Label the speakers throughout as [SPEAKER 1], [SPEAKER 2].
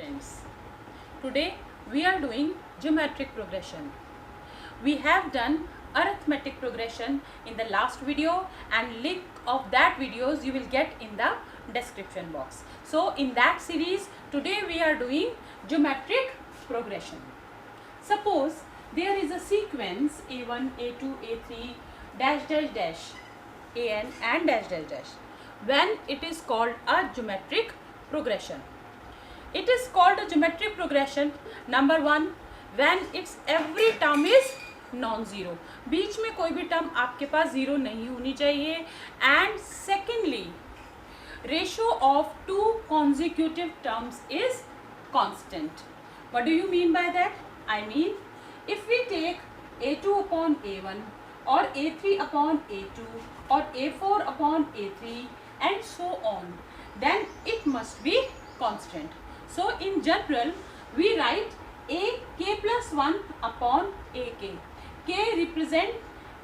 [SPEAKER 1] students. Today we are doing geometric progression. We have done arithmetic progression in the last video, and link of that videos you will get in the description box. So in that series today we are doing geometric progression. Suppose there is a sequence a1, a2, a3 dash dash dash an and dash dash dash. When it is called a geometric progression. It is called a geometric progression. Number one, when its every term is non-zero. बीच में कोई भी term आपके पास zero नहीं होनी चाहिए. And secondly, ratio of two consecutive terms is constant. What do you mean by that? I mean, if we take a2 upon a1 or a3 upon a2 or a4 upon a3 and so on, then it must be constant. So in general we write a k plus 1 upon a k. K represent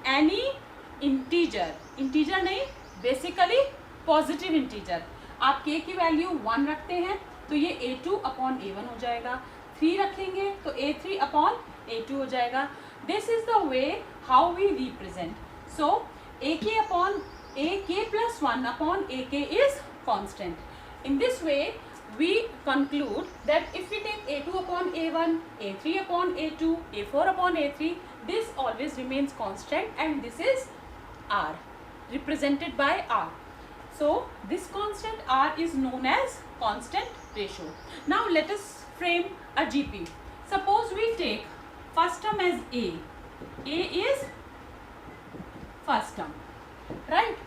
[SPEAKER 1] any integer नहीं, basically positive integer. आप k की value 1 रखते हैं तो ये a2 upon a1 हो जाएगा. 3 रखेंगे तो a3 upon a2 हो जाएगा. This is the way how we represent. So ak plus 1 upon ak is constant. In this way we conclude that if we take a2 upon a1, a3 upon a2, a4 upon a3, this always remains constant, and this is r, represented by r. So this constant r is known as constant ratio. Now let us frame a GP. Suppose we take first term as a is first term, right?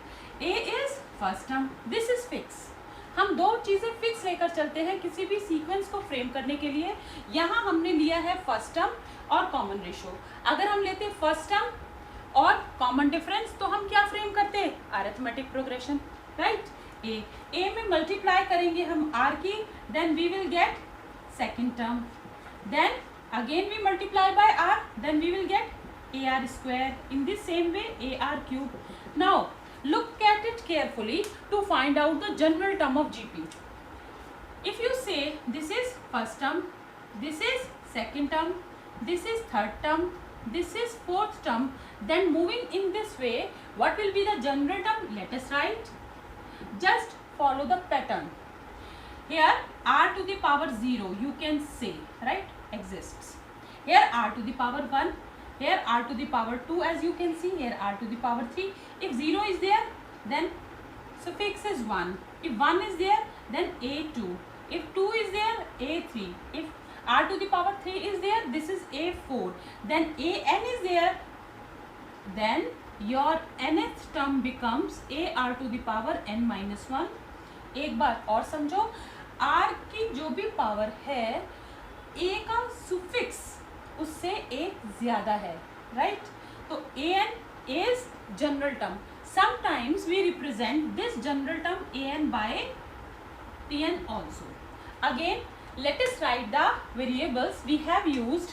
[SPEAKER 1] a is first term, this is fixed. हम दो चीज़ें fix लेकर चलते हैं किसी भी sequence को frame करने के लिए. यहाँ हमने लिया है फर्स्ट टर्म और कॉमन रेशो. अगर हम लेते फर्स्ट टर्म और कॉमन डिफरेंस तो हम क्या फ्रेम करते हैं? Arithmetic progression, right? ए में मल्टीप्लाई करेंगे हम आर की, then we will get second term, then again we multiply by r, then we will get a r square. In this same way a r cube. Now look at it carefully to find out the general term of GP. If you say this is first term, this is second term, this is third term, this is fourth term, then moving in this way, what will be the general term? Let us write. Just follow the pattern. Here r to the power 0 you can say, right, exists. Here r to the power 1. Here r to the power 2, as you can see. Here r to the power 3. If 0 is there, then suffix is 1. If 1 is there, then a2. If 2 is there, a3. If r to the power 3 is there, this is a4. Then an is there, then your nth term becomes ar to the power n minus 1. एक बार और समझो, r की जो भी power है, a का suffix उससे एक ज्यादा है, राइट? तो an is general term. Sometimes we represent this general term an by tn also. Again, let us write the variables we have used.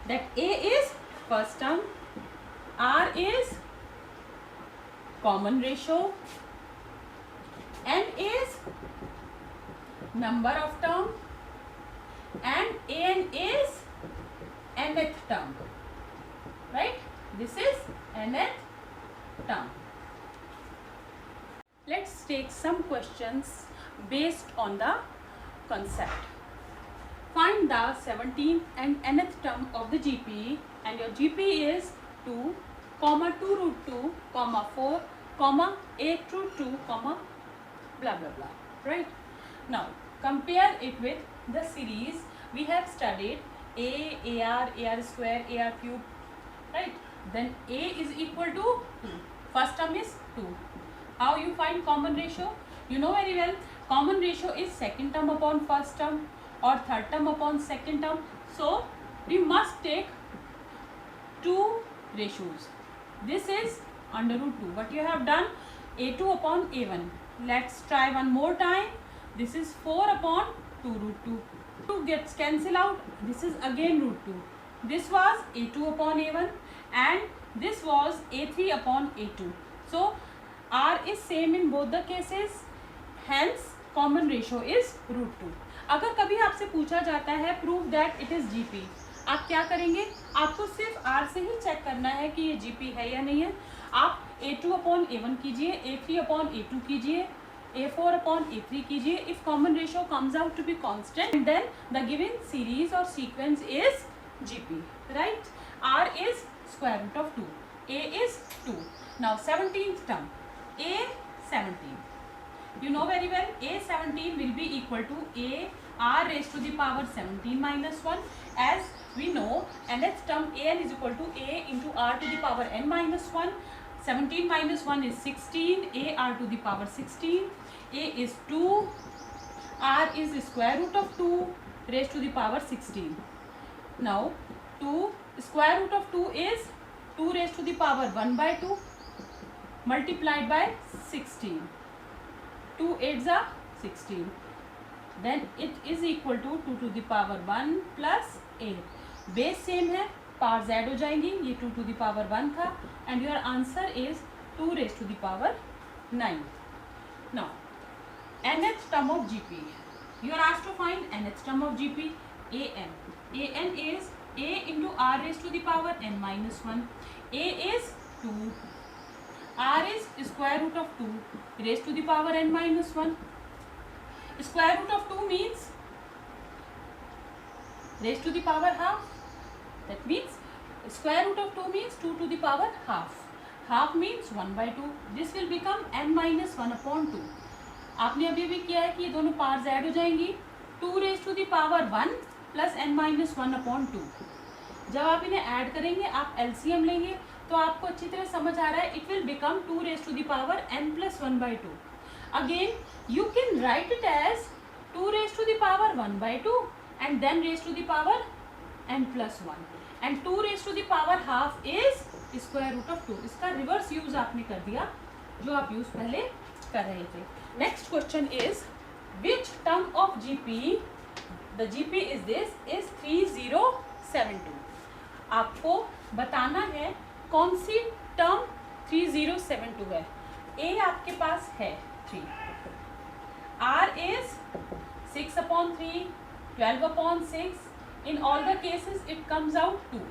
[SPEAKER 1] That a is first term, r is common ratio, n is number of term, and an is nth term, right? This is nth term. Let's take some questions based on the concept. Find the 17th and nth term of the GP, and your GP is 2, 2 root 2, 4, 8 root 2, blah blah blah, right? Now compare it with the series we have studied. AR square, AR cube, right? Then A is equal to 2. First term is 2. How you find common ratio? You know very well, common ratio is second term upon first term or third term upon second term. So we must take two ratios. This is under root 2. What you have done? A2 upon A1. Let's try one more time. This is 4 upon 2 root 2. 2 gets cancel out. This is again root 2. This was a2 upon a1 and this was a3 upon a2. So r is same in both the cases, hence common ratio is root 2. अगर कभी आपसे पूछा जाता है prove that it is GP, आप क्या करेंगे? आपको सिर्फ आर से ही चेक करना है कि ये जीपी है या नहीं है। आप A2/A1 कीजिए, A3/A2 कीजिए, A4/A3 कीजिए। If common ratio comes out to be constant, then the given series और sequence is GP, right? R is square root of 2, A is 2. Now 17th term, A17. You know very well, A17 will be equal to A R raised to the power 17 minus 1. As we know, nth term An is equal to A into R to the power n minus 1. 17 minus 1 is 16, A R to the power 16. A is 2, R is square root of 2 raised to the power 16. Now 2 square root of 2 is 2 raised to the power 1 by 2 multiplied by 16. 2 8s are 16. Then it is equal to 2 to the power 1 plus 8. Base same है, power z हो जाएंगी, ये 2 to the power 1 था, and your answer is 2 raised to the power 9. Now nth term of GP, you are asked to find nth term of GP. An, An is A into R raised to the power n minus 1. A is 2, R is square root of 2 raised to the power n minus 1. Square root of 2 means raised to the power half. That means square root of 2 means 2 to the power half. Half means 1 by 2. This will become n minus 1/2. आपने अभी भी किया है कि ये दोनों powers add हो जाएंगी. 2 raised to the power 1 plus n minus 1/2. जब आप इन्हें ऐड करेंगे, आप LCM लेंगे, तो आपको अच्छी तरह समझ आ रहा है. It will become 2 raised to the power n plus 1 by 2. Again, you can write it as 2 raised to the power 1 by 2 and then raised to the power n plus 1. And 2 raised to the power half is square root of 2. इसका reverse use आपने कर दिया जो आप use पहले कर रहे थे. Next question is which term of GP, the GP is this, is 3072. आपको बताना है कौन सी टर्म 3072 है. A आपके पास है 3, R is 6/3, 12/6. In all the cases it comes out 2,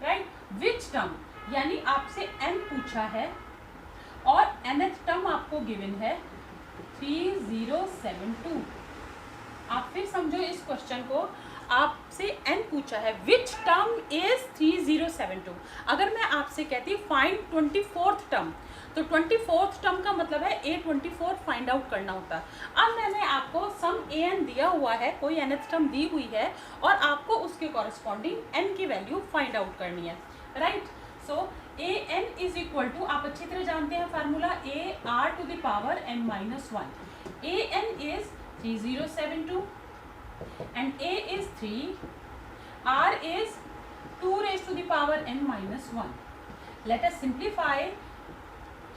[SPEAKER 1] right? Which term, यानी आपसे n पूछा है और nth टर्म आपको गिवन है 3072. आप फिर समझो इस क्वेश्चन को. आपसे n पूछा है, विच टर्म इज 3072. अगर मैं आपसे कहती फाइंड 24th टर्म, तो 24th टर्म का मतलब है A24 फाइंड आउट करना होता है. अब मैंने आपको सम An दिया हुआ है, कोई nth टर्म दी हुई है और आपको उसके कॉरेस्पॉन्डिंग n की वैल्यू फाइंड आउट करनी है, right? So An is equal to, आप अच्छी तरह जानते हैं formula, AR to the power n minus 1. An is 3072 and A is 3, R is 2 raised to the power n minus 1. Let us simplify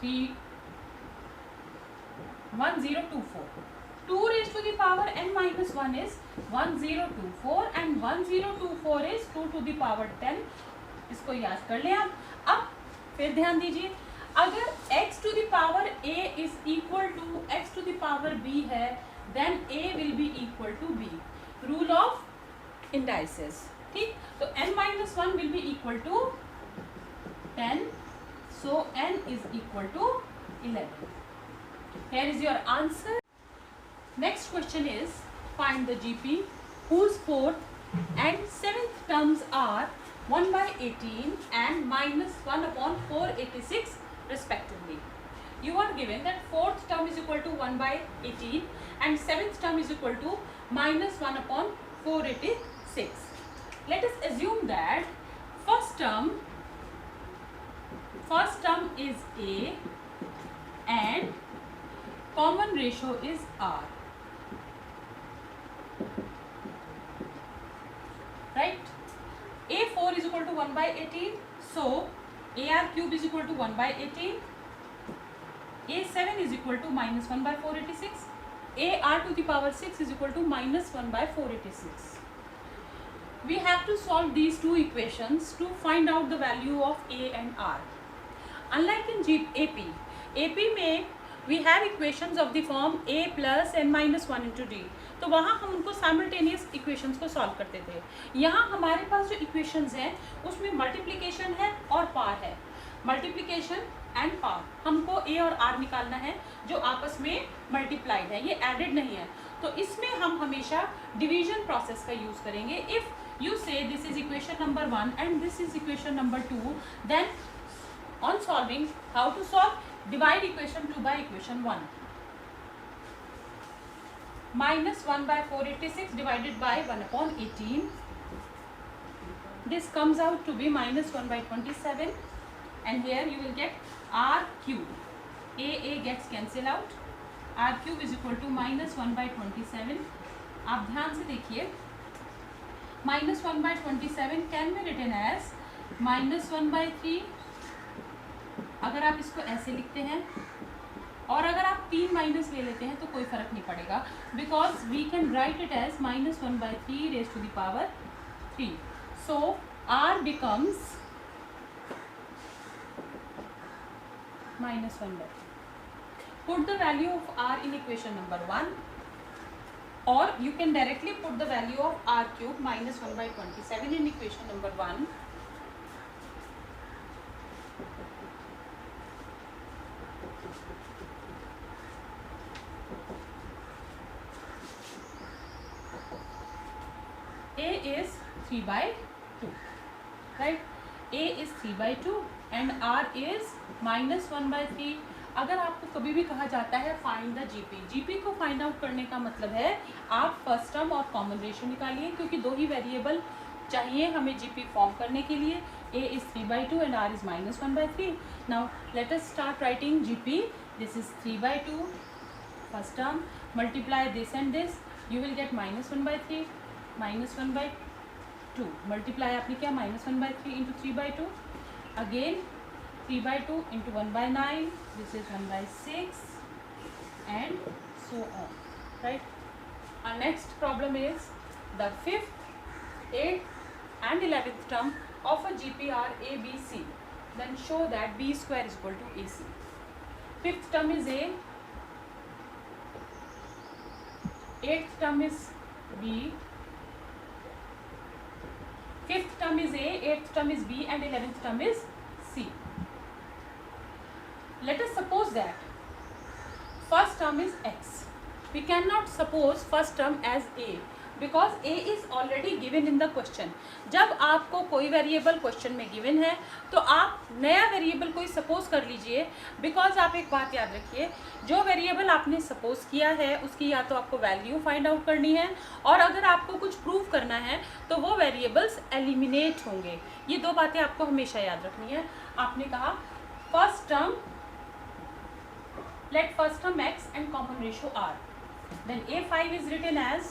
[SPEAKER 1] 1024. 2 raised to the power n minus 1 is 1024 and 1024 is 2 to the power 10. इसको याद कर लें आप. अब फिर ध्यान दीजिए, अगर x to the power a is equal to x to the power b है, then a will be equal to b. Rule of indices, ठीक? तो n minus 1 will be equal to 10, so n is equal to 11. Here is your answer. Next question is find the GP whose 4th and 7th terms are 1 by 18 and minus 1/486 respectively. You are given that 4th term is equal to 1 by 18 and 7th term is equal to minus 1/486. Let us assume that first term is A and common ratio is R, right? A4 is equal to 1 by 18, so AR cube is equal to 1 by 18. A7 is equal to minus 1 by 486. AR to the power 6 is equal to minus 1 by 486. We have to solve these two equations to find out the value of A and R. Unlike in AP में we have equations of the form a plus n minus 1 into d, तो वहाँ हम उनको simultaneous equations को solve करते थे। यहाँ हमारे पास जो इक्वेशंस हैं उसमें मल्टीप्लिकेशन है और पार है, मल्टीप्लिकेशन एंड पार। हमको a और r निकालना है जो आपस में मल्टीप्लाइड है, ये एडेड नहीं है। तो इसमें हम हमेशा डिवीजन प्रोसेस का यूज़ करेंगे। If you say this is equation number 1 and this is equation number 2, then on solving, how to solve? Divide equation 2 by equation 1. Minus 1 by 486 divided by 1 upon 18. This comes out to be minus 1 by 27, and here you will get r cube. A gets cancel out. R cube is equal to minus 1 by 27. आप ध्यान से देखिए, minus 1 by 27 can be written as minus 1 by 3, अगर आप इसको ऐसे लिखते हैं, और अगर आप 3 माइनस ले लेते हैं तो कोई फ़र्क नहीं पड़ेगा, because we can write it as minus 1 by 3 raised to the power 3. So r becomes minus 1 by 3. Put the value of r in equation number 1, or you can directly put the value of r cube minus 1 by 27 in equation number 1. A is 3 by 2, right? A is 3 by 2 and r is minus 1 by 3. अगर आपको कभी भी कहा जाता है find the GP, GP को find out करने का मतलब है आप फर्स्ट टर्म और कॉमन रेशियो निकालिए, क्योंकि दो ही वेरिएबल चाहिए हमें जीपी फॉर्म करने के लिए. a is 3 by 2 and r is minus 1 by 3. now let us start writing gp. this is 3 by 2 first term, multiply this and this, you will get minus 1 by 3 minus 1 by 2, multiply आपने क्या minus 1 by 3 into 3 by 2, again 3 by 2 into 1 by 9, this is 1 by 6 and so on, right? Our next problem is the 5th, 8th and 11th term of a GP are A, B, C. Then show that B square is equal to AC. 5th term is A, 8th term is B, 5th term is A, 8th term is B and 11th term is C. Let us suppose that first term is x. We cannot suppose first term as A because A is already given in the question. जब आपको कोई variable question में given है तो आप नया variable कोई suppose कर लीजिए, बिकॉज आप एक बात याद रखिए, जो वेरिएबल आपने सपोज किया है उसकी या तो आपको वैल्यू फाइंड आउट करनी है, और अगर आपको कुछ प्रूव करना है तो वो वेरिएबल्स एलिमिनेट होंगे. ये दो बातें आपको हमेशा याद रखनी है. आपने कहा first term, let first term x and common ratio r, then a5 is written as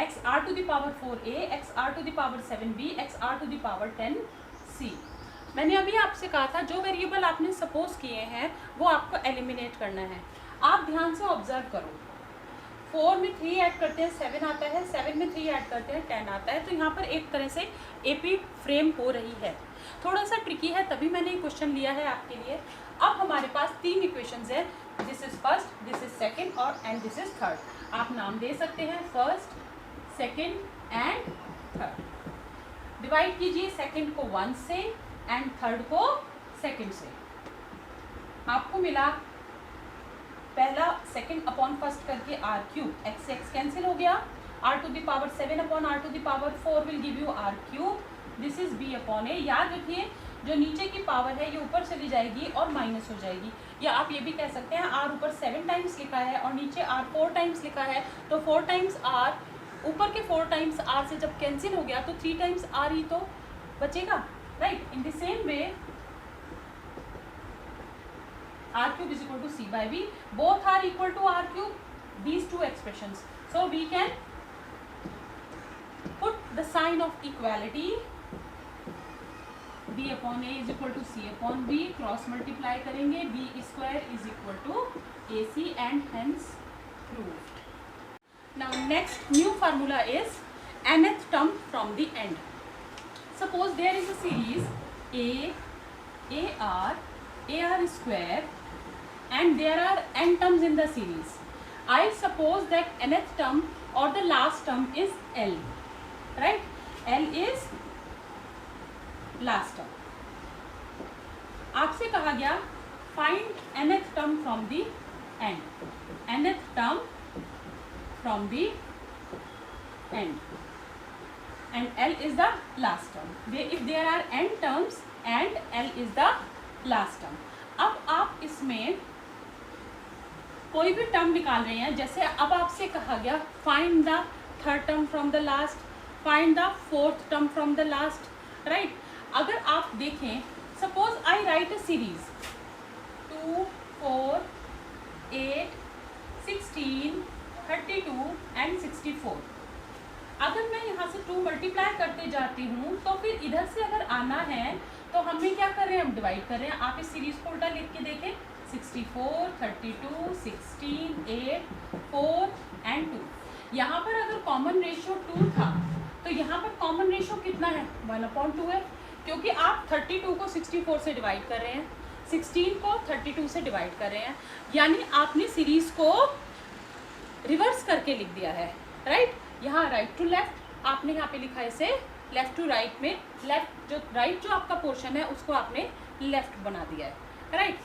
[SPEAKER 1] x r to the power 4a, x r to the power 7b, x r to the power 10c. मैंने अभी आपसे कहा था जो variable आपने suppose किए हैं वो आपको एलिमिनेट करना है. आप ध्यान से ऑब्जर्व करो, 4 में 3 ऐड करते हैं 7 आता है, 7 में 3 ऐड करते हैं 10 आता है. तो यहाँ पर एक तरह से एपी फ्रेम हो रही है. थोड़ा सा ट्रिकी है, तभी मैंने ये क्वेश्चन लिया है आपके लिए. अब हमारे पास 3 इक्वेशंस है, this is first, this is second और एंड दिस इज थर्ड. आप नाम दे सकते हैं first, second and third. Divide कीजिए सेकंड को 1 से एंड थर्ड को सेकंड से. आपको मिला पहला सेकंड अपॉन फर्स्ट करके आर क्यूब, एक्स से एक्स कैंसिल हो गया, R to the power 7 upon R to the power 4 will give you R cube. This is B upon A. याद रखिए जो नीचे की पावर है ये ऊपर चली जाएगी और माइनस हो जाएगी, या आप ये भी कह सकते हैं आर ऊपर 7 टाइम्स लिखा है और नीचे आर 4 टाइम्स लिखा है, तो 4 टाइम्स आर, ऊपर के 4 टाइम्स आर से जब कैंसिल हो गया तो 3 टाइम्स आर ही तो बचेगा, right? In the same way R cube is equal to C by B, both are equal to R cube, these two expressions. So we can put the sign of equality, b upon A is equal to C upon B, cross multiply करेंगे, B square is equal to A C and hence proved. Now next new formula is nth term from the end. Suppose there is a series a, ar, ar square and there are n terms in the series. I suppose that nth term or the last term is L, right? L is last term. आपसे कहा गया find nth term from the end, nth term from the end, and L is the last term. If there are n terms and L is the last term. अब आप इसमें कोई भी term निकाल रहे हैं, जैसे अब आपसे कहा गया find the third term from the last, find the fourth term from the last, right? अगर आप देखें, suppose I right a series 2, 4, 8, 16, 32 and 64. अगर मैं यहाँ से 2 मल्टीप्लाई करते जाती हूँ तो फिर इधर से अगर आना है तो हमें क्या कर रहे हैं, हम डिवाइड कर रहे हैं. आप इस सीरीज को उल्टा लिख के देखें, 64, 32, 16, 8, 4 एंड 2. यहाँ पर अगर कॉमन रेशियो 2 था तो यहाँ पर कॉमन रेशियो कितना है, 1/2 है, क्योंकि आप 32 को 64 से डिवाइड कर रहे हैं, 16 को 32 से डिवाइड कर रहे हैं, यानी आपने सीरीज को रिवर्स करके लिख दिया है, राइट? यहाँ राइट टू लेफ्ट आपने यहाँ पे लिखा है इसे लेफ्ट टू राइट में, लेफ्ट जो राइट जो आपका पोर्शन है उसको आपने लेफ्ट बना दिया है, राइट?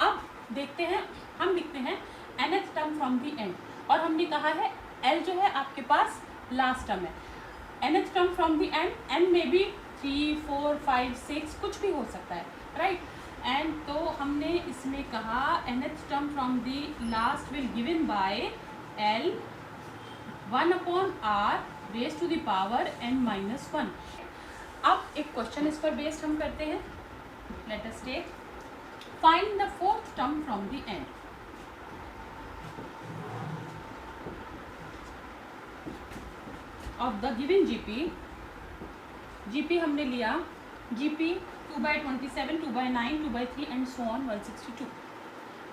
[SPEAKER 1] अब देखते हैं, हम लिखते हैं nth term from the and, और हमने कहा है L जो है आपके पास लास्ट टर्म है. nth term from the and, n में भी 3, 4, 5, 6 कुछ भी हो सकता है, राइट? एंड तो हमने इसमें कहा nth term from the last will given by L 1/r raise to the power n-1. अब एक क्वेश्चन इस पर बेस्ड हम करते हैं. Let us take find the fourth term from the end. Of the given GP हमने लिया GP 2/27, 2/9, 2/3 and so on 162.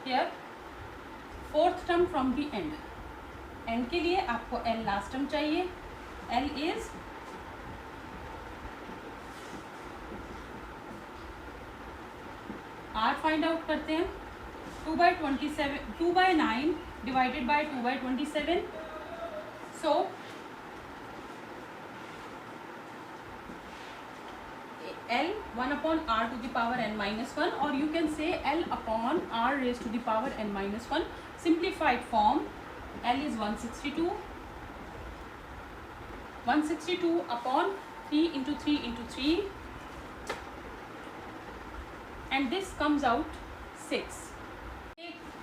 [SPEAKER 1] Here fourth term from the end. End के लिए आपको L लास्ट टर्म चाहिए. L is R find out करते हैं. 2/9 divided by 2/27, सो L 1/r to the power n-1, or you can say L/r raised to the power n-1. Simplified form, L is 162. 162 upon 3 into 3 into 3, and this comes out 6.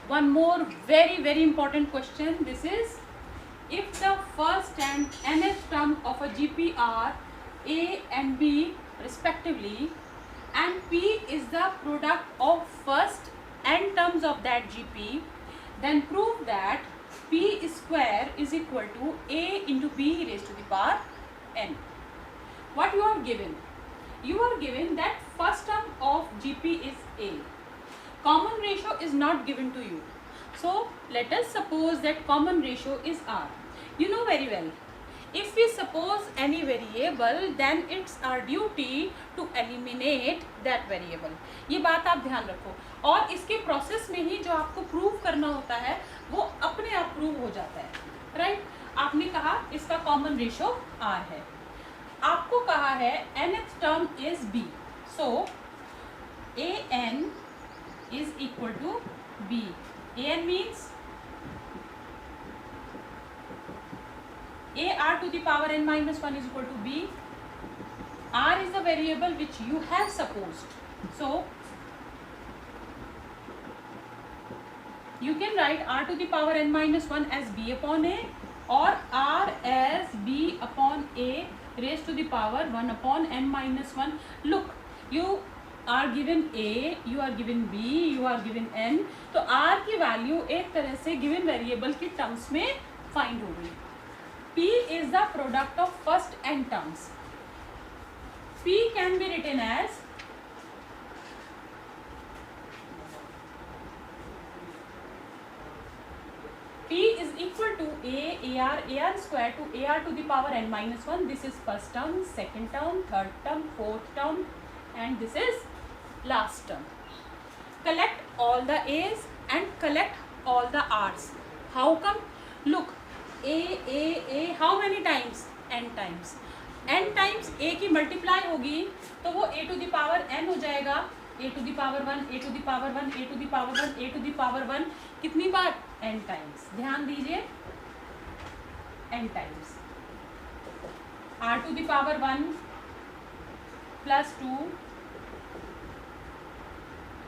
[SPEAKER 1] One more very important question. This is, if the first and nth term of a GP are A and B respectively, and P is the product of first n terms of that GP, then prove that P square is equal to A into B raised to the power n. What you are given? You are given that first term of GP is A. Common ratio is not given to you. So let us suppose that common ratio is R. You know very well, if we suppose any variable, then it's our duty to eliminate that variable. ये बात आप ध्यान रखो, और इसके process में ही जो आपको प्रूव करना होता है वो अपने आप प्रूव हो जाता है, राइट? आपने कहा इसका कॉमन रेशियो R है, आपको कहा है nth term is B, so an is equal to B. an means AR to the power n-1 is equal to B. R is the variable which you have supposed, so you can write R to the power n-1 as B upon A, or R as B upon A raised to the power 1 / n-1. Look, you are given A, you are given B, you are given n, तो R की value एक तरह से given variable की terms में find हो गई. P is the product of first n terms. P can be written as P is equal to AR square to AR to the power n-1. This is first term, second term, third term, fourth term, and this is last term. Collect all the A's and collect all the r's. How come? Look, a how many times? n times. n times a की multiply होगी तो वो a to the power n हो जाएगा. a to the power 1, a to the power 1, a to the power 1, a to the power 1 कितनी बार? n times. ध्यान दीजिए, n times. r to the power 1 plus 2.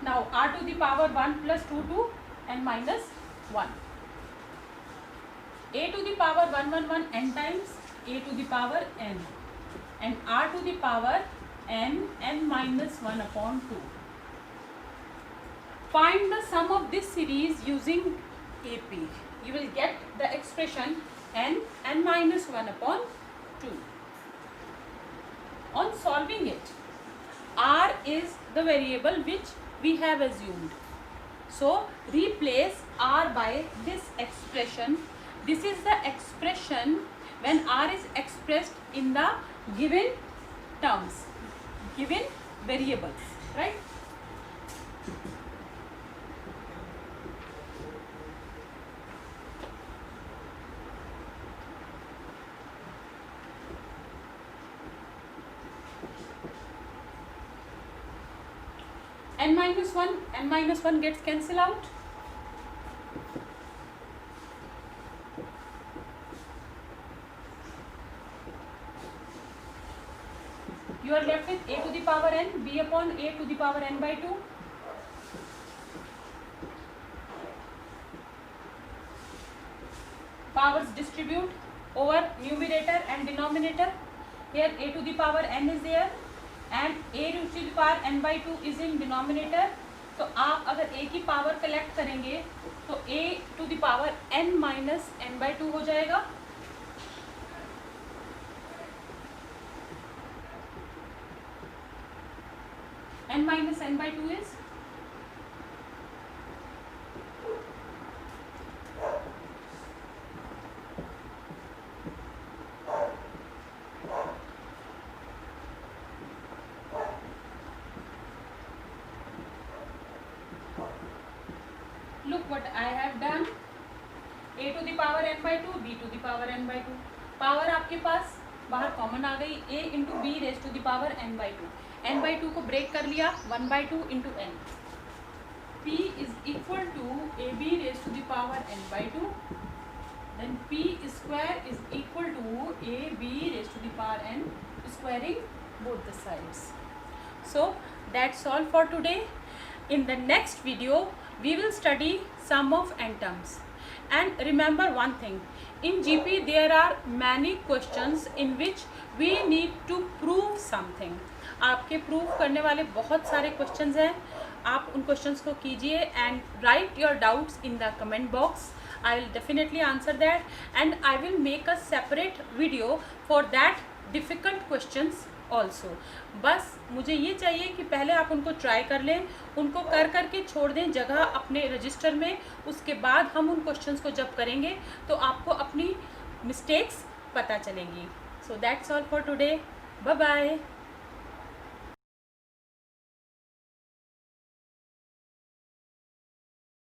[SPEAKER 1] Now r to the power 1 plus 2 to n minus 1. a to the power 1 n times a to the power n, and r to the power n minus 1 upon 2. Find the sum of this series using AP. You will get the expression n minus 1 upon 2. On solving it, r is the variable which we have assumed. So replace r by this expression. This is the expression when r is expressed in the given terms, given variables, right? n minus 1 gets cancelled out. You are left with a to the power n, b upon a to the power n by 2. Powers distribute over numerator and denominator. Here a to the power n is there and a to the power n by 2 is in denominator. तो आप अगर a की power collect करेंगे तो a to the power n minus n by 2 हो जाएगा. n minus n by 2 is look what I have done. a to the power n by 2, b to the power n by 2. Power आपके पास बाहर common आ गई. a into b raise to the power n by 2. n by 2 को break कर लिया. 1 by 2 into n. p is equal to ab raise to the power n by 2. Then p square is equal to ab raised to the power n, squaring both the sides. So that's all for today. In the next video we will study sum of n terms. And remember one thing, in GP there are many questions in which we need to prove something. आपके prove करने वाले बहुत सारे questions हैं. आप उन questions को कीजिए and write your doubts in the comment box. I will definitely answer that and I will make a separate video for that difficult questions also. बस मुझे ये चाहिए कि पहले आप उनको ट्राई कर लें, उनको कर करके छोड़ दें जगह अपने रजिस्टर में. उसके बाद हम उन क्वेश्चंस को जब करेंगे तो आपको अपनी मिस्टेक्स पता चलेंगी. So that's all for today. Bye bye.